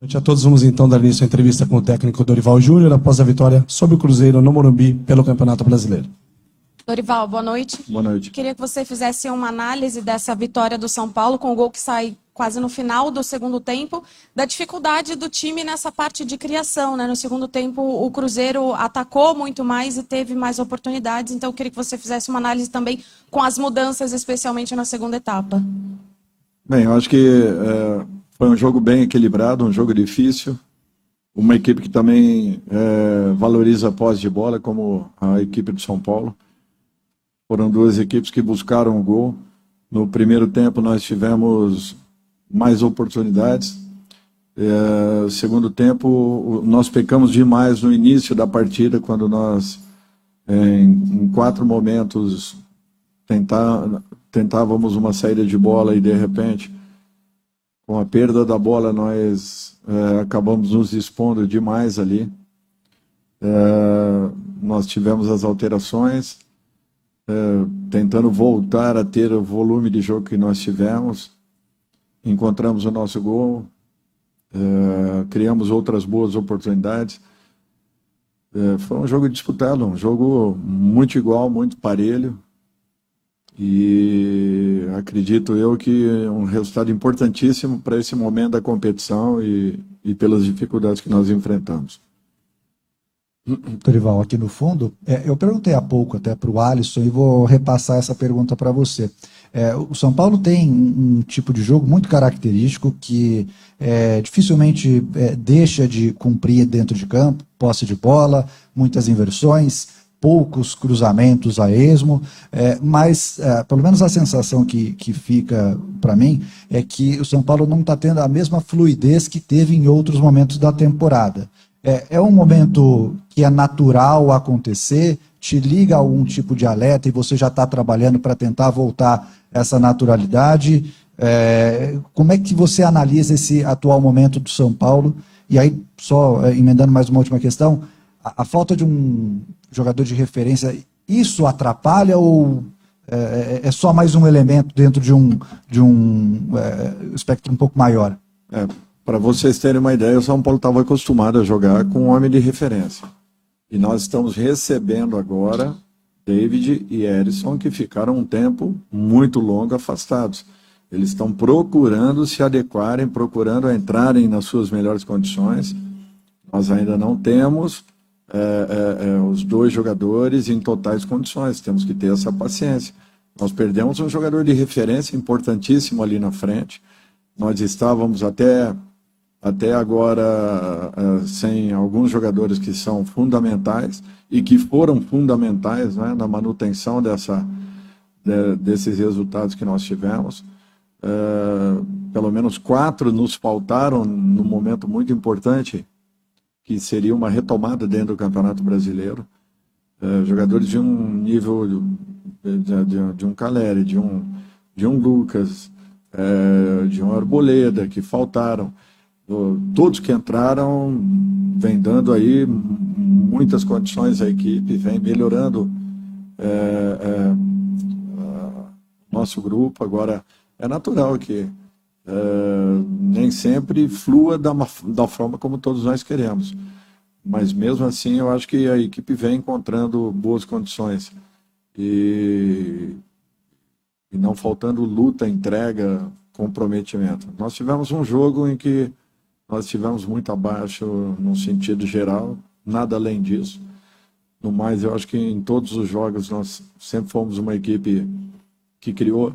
Boa noite a todos. Vamos então dar início à entrevista com o técnico Dorival Júnior após a vitória sobre o Cruzeiro no Morumbi pelo Campeonato Brasileiro. Dorival, boa noite. Boa noite. Queria que você fizesse uma análise dessa vitória do São Paulo com o gol que sai quase no final do segundo tempo, da dificuldade do time nessa parte de criação, né? No segundo tempo, o Cruzeiro atacou muito mais e teve mais oportunidades, então eu queria que você fizesse uma análise também com as mudanças, especialmente na segunda etapa. Bem, eu acho que foi um jogo bem equilibrado, um jogo difícil, uma equipe que também valoriza a posse de bola, como a equipe do São Paulo. Foram duas equipes que buscaram o gol. No primeiro tempo nós tivemos mais oportunidades. Segundo tempo nós pecamos demais no início da partida, quando nós em 4 momentos tentávamos uma saída de bola e de repente, com a perda da bola, nós acabamos nos expondo demais ali. Nós tivemos as alterações, tentando voltar a ter o volume de jogo que nós tivemos. Encontramos o nosso gol, criamos outras boas oportunidades. Foi um jogo disputado, um jogo muito igual, muito parelho. E acredito eu que é um resultado importantíssimo para esse momento da competição e pelas dificuldades que nós enfrentamos. Dorival, aqui no fundo, eu perguntei há pouco até para o Alisson e vou repassar essa pergunta para você. O São Paulo tem um tipo de jogo muito característico que dificilmente deixa de cumprir dentro de campo, posse de bola, muitas inversões, poucos cruzamentos a esmo, mas pelo menos a sensação que fica para mim é que o São Paulo não está tendo a mesma fluidez que teve em outros momentos da temporada. É um momento que é natural acontecer, te liga a algum tipo de alerta e você já está trabalhando para tentar voltar essa naturalidade. Como é que você analisa esse atual momento do São Paulo? E aí, só emendando mais uma última questão, a falta de um jogador de referência, isso atrapalha ou é só mais um elemento dentro de um espectro um pouco maior? Para vocês terem uma ideia, o São Paulo estava acostumado a jogar com um homem de referência. E nós estamos recebendo agora David e Erisson, que ficaram um tempo muito longo afastados. Eles estão procurando se adequarem, procurando entrarem nas suas melhores condições. Nós ainda não temos os 2 jogadores em totais condições, temos que ter essa paciência. Nós perdemos um jogador de referência importantíssimo ali na frente. Nós estávamos até agora sem alguns jogadores que são fundamentais e que foram fundamentais, né, na manutenção desses resultados que nós tivemos. Pelo menos 4 nos faltaram num momento muito importante, que seria uma retomada dentro do Campeonato Brasileiro. Jogadores de um nível de um Caleri, de um Lucas, de um Arboleda, que faltaram. Todos que entraram vem dando aí muitas condições à equipe, vem melhorando nosso grupo. Agora, é natural que nem sempre flua da forma como todos nós queremos, mas mesmo assim eu acho que a equipe vem encontrando boas condições e não faltando luta, entrega, comprometimento. Nós tivemos um jogo em que nós estivemos muito abaixo no sentido geral, nada além disso. No mais, eu acho que em todos os jogos nós sempre fomos uma equipe que criou,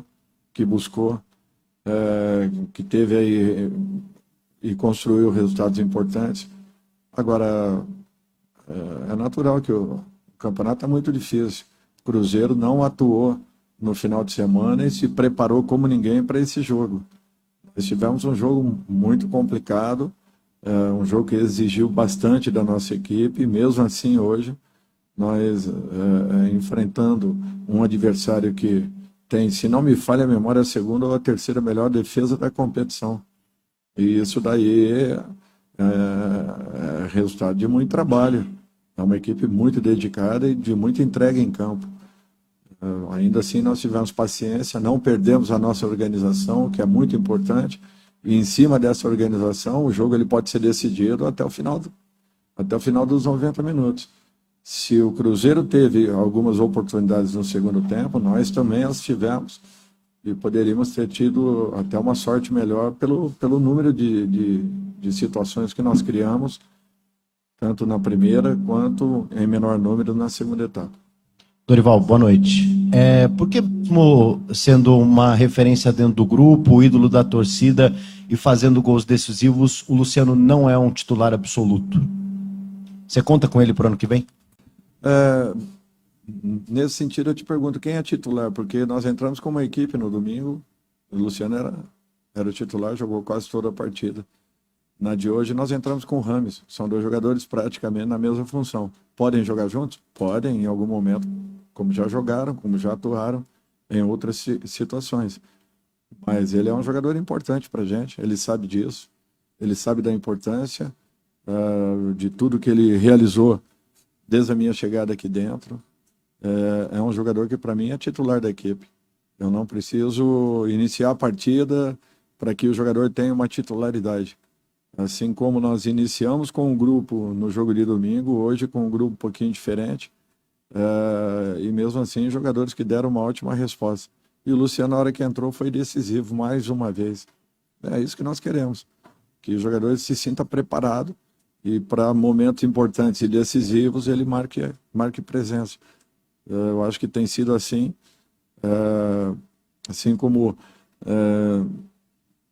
que buscou, que teve aí e construiu resultados importantes. Agora, é natural que o campeonato é muito difícil. O Cruzeiro não atuou no final de semana e se preparou como ninguém para esse jogo. Nós tivemos um jogo muito complicado, um jogo que exigiu bastante da nossa equipe, mesmo assim hoje nós enfrentando um adversário que tem, se não me falha a memória, a segunda ou a terceira melhor defesa da competição. E isso daí é resultado de muito trabalho. É uma equipe muito dedicada e de muita entrega em campo. Ainda assim, nós tivemos paciência, não perdemos a nossa organização, que é muito importante, E em cima dessa organização, o jogo ele pode ser decidido até o final dos 90 minutos. Se o Cruzeiro teve algumas oportunidades no segundo tempo, nós também as tivemos. E poderíamos ter tido até uma sorte melhor pelo número de situações que nós criamos, tanto na primeira quanto em menor número na segunda etapa. Dorival, boa noite. Por que, sendo uma referência dentro do grupo, o ídolo da torcida e fazendo gols decisivos, o Luciano não é um titular absoluto? Você conta com ele para o ano que vem? Nesse sentido, eu te pergunto, quem é titular? Porque nós entramos com uma equipe no domingo, o Luciano era o titular, jogou quase toda a partida. Na de hoje, nós entramos com o Rames, são 2 jogadores praticamente na mesma função. Podem jogar juntos? Podem, em algum momento, como já jogaram, como já atuaram em outras situações. Mas ele é um jogador importante para a gente, ele sabe disso, ele sabe da importância de tudo que ele realizou desde a minha chegada aqui dentro. É um jogador que, para mim, é titular da equipe. Eu não preciso iniciar a partida para que o jogador tenha uma titularidade. Assim como nós iniciamos com um grupo no jogo de domingo, hoje com um grupo um pouquinho diferente, e mesmo assim jogadores que deram uma ótima resposta. E o Luciano, na hora que entrou, foi decisivo mais uma vez. É isso que nós queremos, que os jogadores se sintam preparados e para momentos importantes e decisivos ele marque presença. Eu acho que tem sido assim, assim como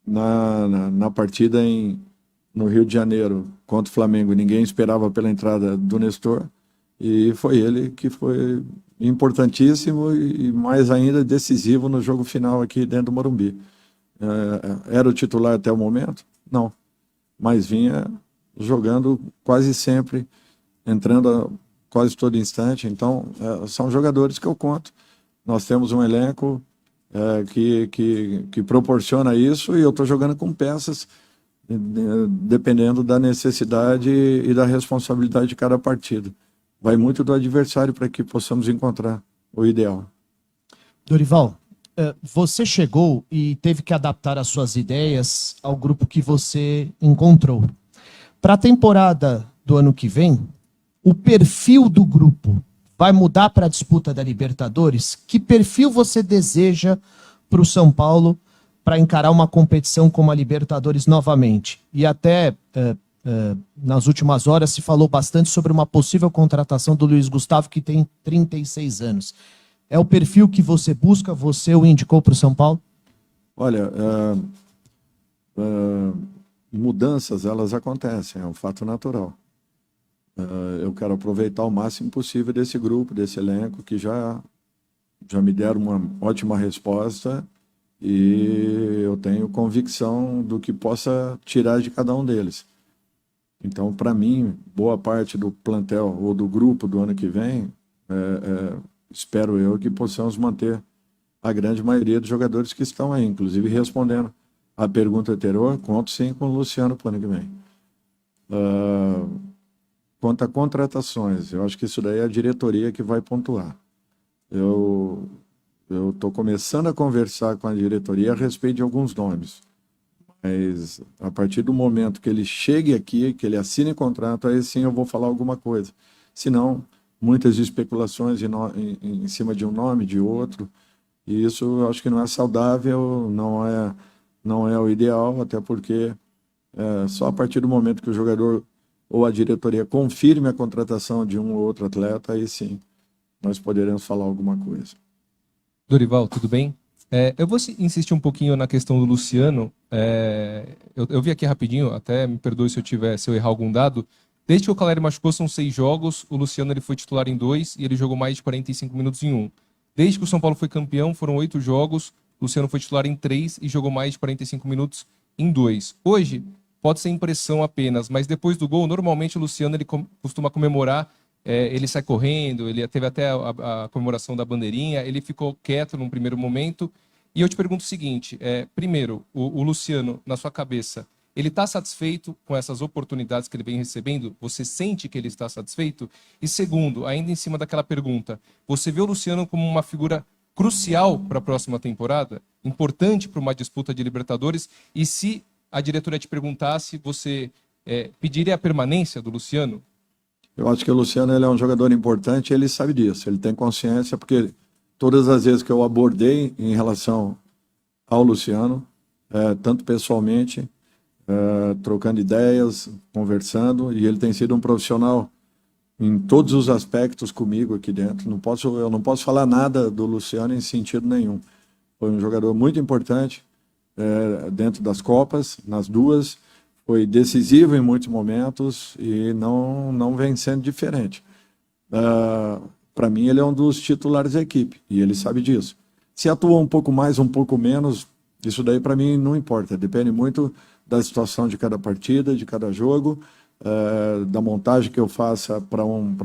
na partida no Rio de Janeiro contra o Flamengo, ninguém esperava pela entrada do Nestor, e foi ele que foi importantíssimo e mais ainda decisivo no jogo final aqui dentro do Morumbi. Era o titular até o momento? Não, mas vinha jogando quase sempre, entrando a quase todo instante. Então, são jogadores que eu conto. Nós temos um elenco que proporciona isso, e eu estou jogando com peças dependendo da necessidade e da responsabilidade de cada partida. Vai muito do adversário para que possamos encontrar o ideal. Dorival, você chegou e teve que adaptar as suas ideias ao grupo que você encontrou. Para a temporada do ano que vem, o perfil do grupo vai mudar para a disputa da Libertadores? Que perfil você deseja para o São Paulo para encarar uma competição como a Libertadores novamente? E até nas últimas horas se falou bastante sobre uma possível contratação do Luiz Gustavo, que tem 36 anos. É o perfil que você busca, você o indicou para o São Paulo? Olha, mudanças, elas acontecem, é um fato natural. Eu quero aproveitar o máximo possível desse grupo, desse elenco, que já me deram uma ótima resposta, e eu tenho convicção do que possa tirar de cada um deles. Então, para mim, boa parte do plantel ou do grupo do ano que vem, espero eu que possamos manter a grande maioria dos jogadores que estão aí, inclusive respondendo a pergunta anterior, conto sim com o Luciano para o ano que vem. Quanto a contratações, eu acho que isso daí é a diretoria que vai pontuar. Eu estou começando a conversar com a diretoria a respeito de alguns nomes, mas a partir do momento que ele chegue aqui, que ele assine contrato, aí sim eu vou falar alguma coisa. Senão, muitas especulações em cima de um nome, de outro, e isso eu acho que não é saudável, não é o ideal, até porque só a partir do momento que o jogador ou a diretoria confirme a contratação de um ou outro atleta, aí sim nós poderemos falar alguma coisa. Dorival, tudo bem? Eu vou insistir um pouquinho na questão do Luciano. Eu vi aqui rapidinho, até me perdoe se eu errar algum dado. Desde que o Caleri machucou, são 6 jogos. O Luciano ele foi titular em 2 e ele jogou mais de 45 minutos em 1. Desde que o São Paulo foi campeão, foram 8 jogos. O Luciano foi titular em 3 e jogou mais de 45 minutos em 2. Hoje, pode ser impressão apenas, mas depois do gol, normalmente o Luciano ele costuma comemorar. Ele sai correndo, ele teve até a comemoração da bandeirinha, ele ficou quieto num primeiro momento. E eu te pergunto o seguinte, primeiro, o Luciano, na sua cabeça, ele está satisfeito com essas oportunidades que ele vem recebendo? Você sente que ele está satisfeito? E segundo, ainda em cima daquela pergunta, você vê o Luciano como uma figura crucial para a próxima temporada? Importante para uma disputa de Libertadores? E se a diretoria te perguntasse, você pediria a permanência do Luciano? Eu acho que o Luciano ele é um jogador importante, ele sabe disso, ele tem consciência, porque todas as vezes que eu abordei em relação ao Luciano, tanto pessoalmente, trocando ideias, conversando, e ele tem sido um profissional em todos os aspectos comigo aqui dentro. Eu não posso falar nada do Luciano em sentido nenhum. Foi um jogador muito importante dentro das Copas, nas duas, foi decisivo em muitos momentos e não vem sendo diferente. Para mim, ele é um dos titulares da equipe e ele sabe disso. Se atua um pouco mais, um pouco menos, isso daí para mim não importa. Depende muito da situação de cada partida, de cada jogo, da montagem que eu faça para um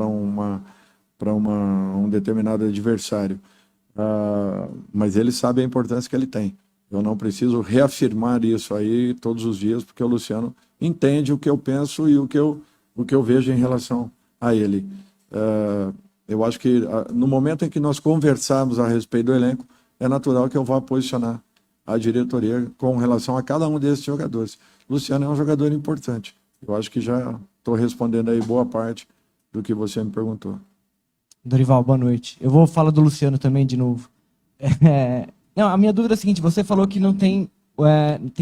determinado adversário. Mas ele sabe a importância que ele tem. Eu não preciso reafirmar isso aí todos os dias, porque o Luciano entende o que eu penso e o que eu vejo em relação a ele. Eu acho que no momento em que nós conversarmos a respeito do elenco, é natural que eu vá posicionar a diretoria com relação a cada um desses jogadores. Luciano é um jogador importante. Eu acho que já estou respondendo aí boa parte do que você me perguntou. Dorival, boa noite. Eu vou falar do Luciano também de novo. Não, a minha dúvida é a seguinte, você falou que não tem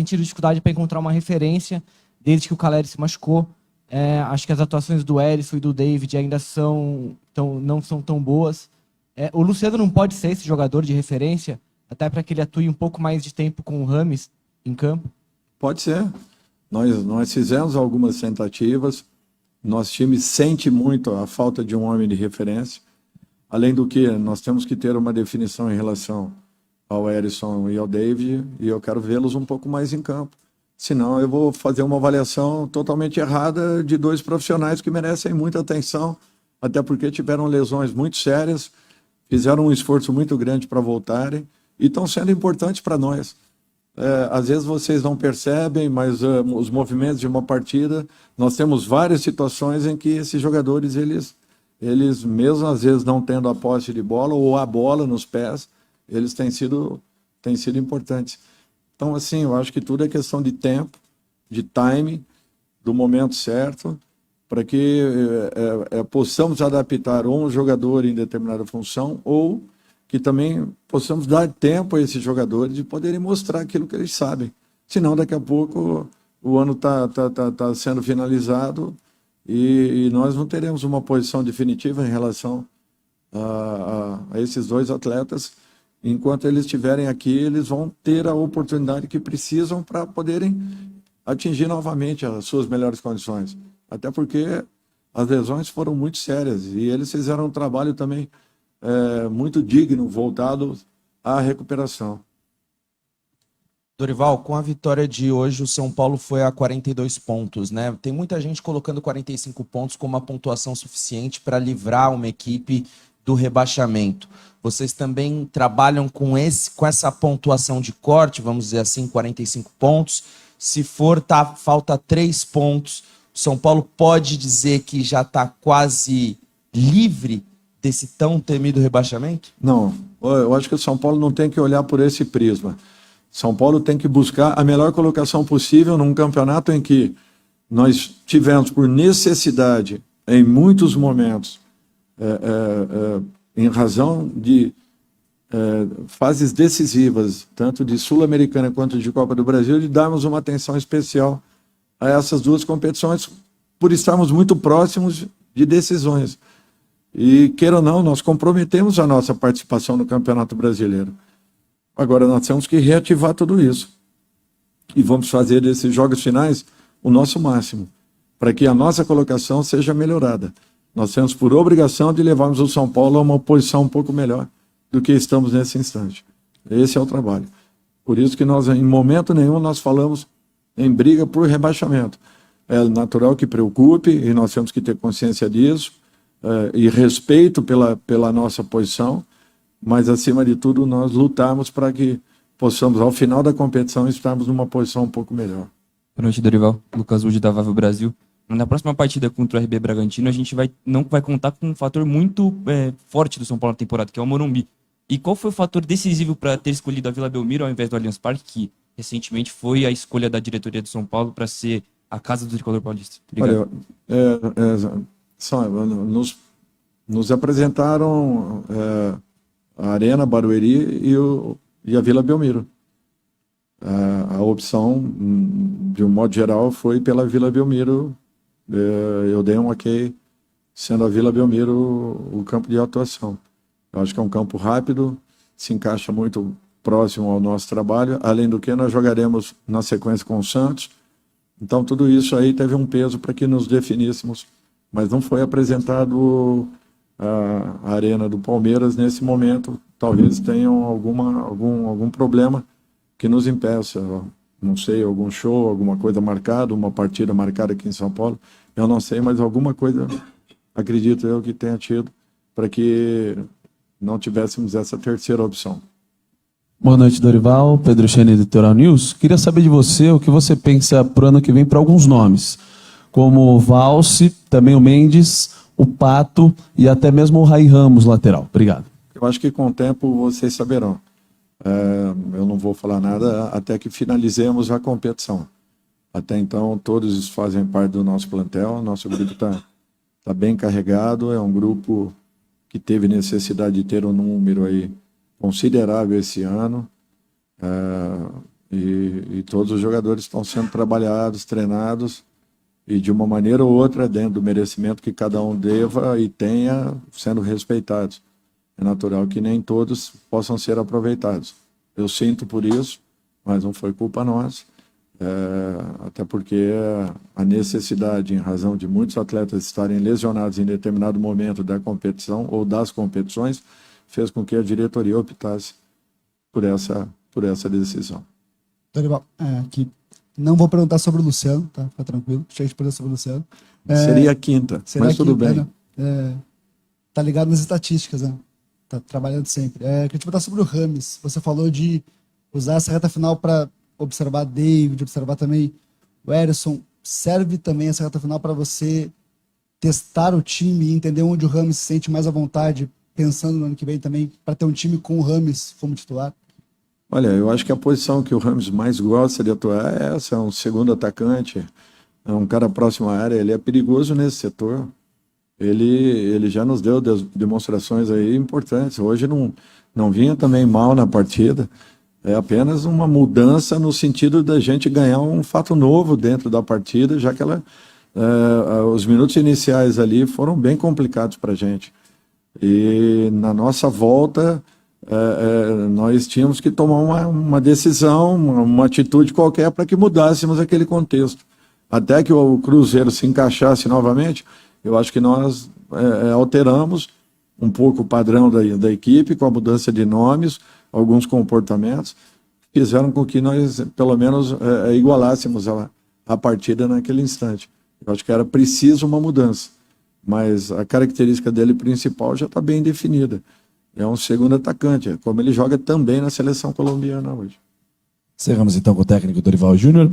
tido dificuldade para encontrar uma referência desde que o Caleri se machucou. Acho que as atuações do Erisson e do David ainda não são tão boas. O Luciano não pode ser esse jogador de referência, até para que ele atue um pouco mais de tempo com o Rames em campo? Pode ser. Nós fizemos algumas tentativas. Nosso time sente muito a falta de um homem de referência. Além do que, nós temos que ter uma definição em relação ao Erisson e ao David, e eu quero vê-los um pouco mais em campo. Senão eu vou fazer uma avaliação totalmente errada de dois profissionais que merecem muita atenção, até porque tiveram lesões muito sérias, fizeram um esforço muito grande para voltarem e estão sendo importantes para nós. Às vezes vocês não percebem, mas os movimentos de uma partida, nós temos várias situações em que esses jogadores, eles mesmo às vezes não tendo a posse de bola ou a bola nos pés, eles têm sido importantes. Então, assim, eu acho que tudo é questão de tempo, de time, do momento certo, para que possamos adaptar um jogador em determinada função ou que também possamos dar tempo a esses jogadores de poderem mostrar aquilo que eles sabem. Senão, daqui a pouco, o ano está sendo finalizado e nós não teremos uma posição definitiva em relação a esses dois atletas. Enquanto eles estiverem aqui, eles vão ter a oportunidade que precisam para poderem atingir novamente as suas melhores condições. Até porque as lesões foram muito sérias e eles fizeram um trabalho também muito digno, voltado à recuperação. Dorival, com a vitória de hoje, o São Paulo foi a 42 pontos, né? Tem muita gente colocando 45 pontos como uma pontuação suficiente para livrar uma equipe do rebaixamento. Vocês também trabalham com essa pontuação de corte, vamos dizer assim, 45 pontos. Se for, falta 3 pontos. O São Paulo pode dizer que já está quase livre desse tão temido rebaixamento? Não, eu acho que o São Paulo não tem que olhar por esse prisma. São Paulo tem que buscar a melhor colocação possível num campeonato em que nós tivemos, por necessidade, em muitos momentos, em razão de fases decisivas, tanto de Sul-Americana quanto de Copa do Brasil, de darmos uma atenção especial a essas duas competições, por estarmos muito próximos de decisões. E, queira ou não, nós comprometemos a nossa participação no Campeonato Brasileiro. Agora, nós temos que reativar tudo isso. E vamos fazer desses jogos finais o nosso máximo, para que a nossa colocação seja melhorada. Nós temos por obrigação de levarmos o São Paulo a uma posição um pouco melhor do que estamos nesse instante. Esse é o trabalho. Por isso que nós, em momento nenhum, nós falamos em briga por rebaixamento. É natural que preocupe e nós temos que ter consciência disso e respeito pela nossa posição, mas, acima de tudo, nós lutarmos para que possamos, ao final da competição, estarmos numa posição um pouco melhor. Boa noite, Dorival. Lucas Wood, da Vável Brasil. Na próxima partida contra o RB Bragantino, a gente não vai contar com um fator muito forte do São Paulo na temporada, que é o Morumbi. E qual foi o fator decisivo para ter escolhido a Vila Belmiro ao invés do Allianz Parque, que recentemente foi a escolha da diretoria do São Paulo para ser a casa do tricolor paulista? Obrigado. Olha, nos apresentaram a Arena Barueri e a Vila Belmiro. A opção, de um modo geral, foi pela Vila Belmiro. Eu dei um ok, sendo a Vila Belmiro o campo de atuação. Eu acho que é um campo rápido, se encaixa muito próximo ao nosso trabalho, além do que nós jogaremos na sequência com o Santos. Então tudo isso aí teve um peso para que nos definíssemos, mas não foi apresentado a Arena do Palmeiras nesse momento. Talvez tenham algum problema que nos impeça, não sei, algum show, alguma coisa marcada, uma partida marcada aqui em São Paulo, eu não sei, mas alguma coisa, acredito eu, que tenha tido para que não tivéssemos essa terceira opção. Boa noite, Dorival. Pedro Chene, Editorial News. Queria saber de você o que você pensa para o ano que vem para alguns nomes, como o Valse, também o Mendes, o Pato e até mesmo o Rai Ramos, lateral. Obrigado. Eu acho que com o tempo vocês saberão. Eu não vou falar nada até que finalizemos a competição. Até então, todos fazem parte do nosso plantel. Nosso grupo está bem carregado. É um grupo que teve necessidade de ter um número aí considerável esse ano. E todos os jogadores estão sendo trabalhados, treinados, e de uma maneira ou outra, dentro do merecimento que cada um deva e tenha, sendo respeitados. É natural que nem todos possam ser aproveitados. Eu sinto por isso, mas não foi culpa nossa, até porque a necessidade, em razão de muitos atletas estarem lesionados em determinado momento da competição ou das competições, fez com que a diretoria optasse por essa decisão. Dorival, aqui não vou perguntar sobre o Luciano, tá? Fica tranquilo, cheio de perguntas sobre o Luciano. Seria a quinta, mas tudo bem. Né? Tá ligado nas estatísticas, né? Tá trabalhando sempre. Queria te perguntar sobre o Rames. Você falou de usar essa reta final para observar David, observar também o Erisson. Serve também essa reta final para você testar o time e entender onde o Rames se sente mais à vontade, pensando no ano que vem também, para ter um time com o Rames como titular? Olha, eu acho que a posição que o Rames mais gosta de atuar é essa, é um segundo atacante, é um cara próximo à área, ele é perigoso nesse setor. Ele já nos deu demonstrações aí importantes. Hoje não vinha também mal na partida. É apenas uma mudança no sentido da gente ganhar um fato novo dentro da partida, já que os minutos iniciais ali foram bem complicados para a gente. E na nossa volta, nós tínhamos que tomar uma decisão, uma atitude qualquer para que mudássemos aquele contexto. Até que o Cruzeiro se encaixasse novamente, eu acho que nós alteramos um pouco o padrão da equipe, com a mudança de nomes, alguns comportamentos, fizeram com que nós, pelo menos, igualássemos a partida naquele instante. Eu acho que era preciso uma mudança, mas a característica dele principal já está bem definida. É um segundo atacante, como ele joga também na seleção colombiana hoje. Encerramos então com o técnico Dorival Júnior.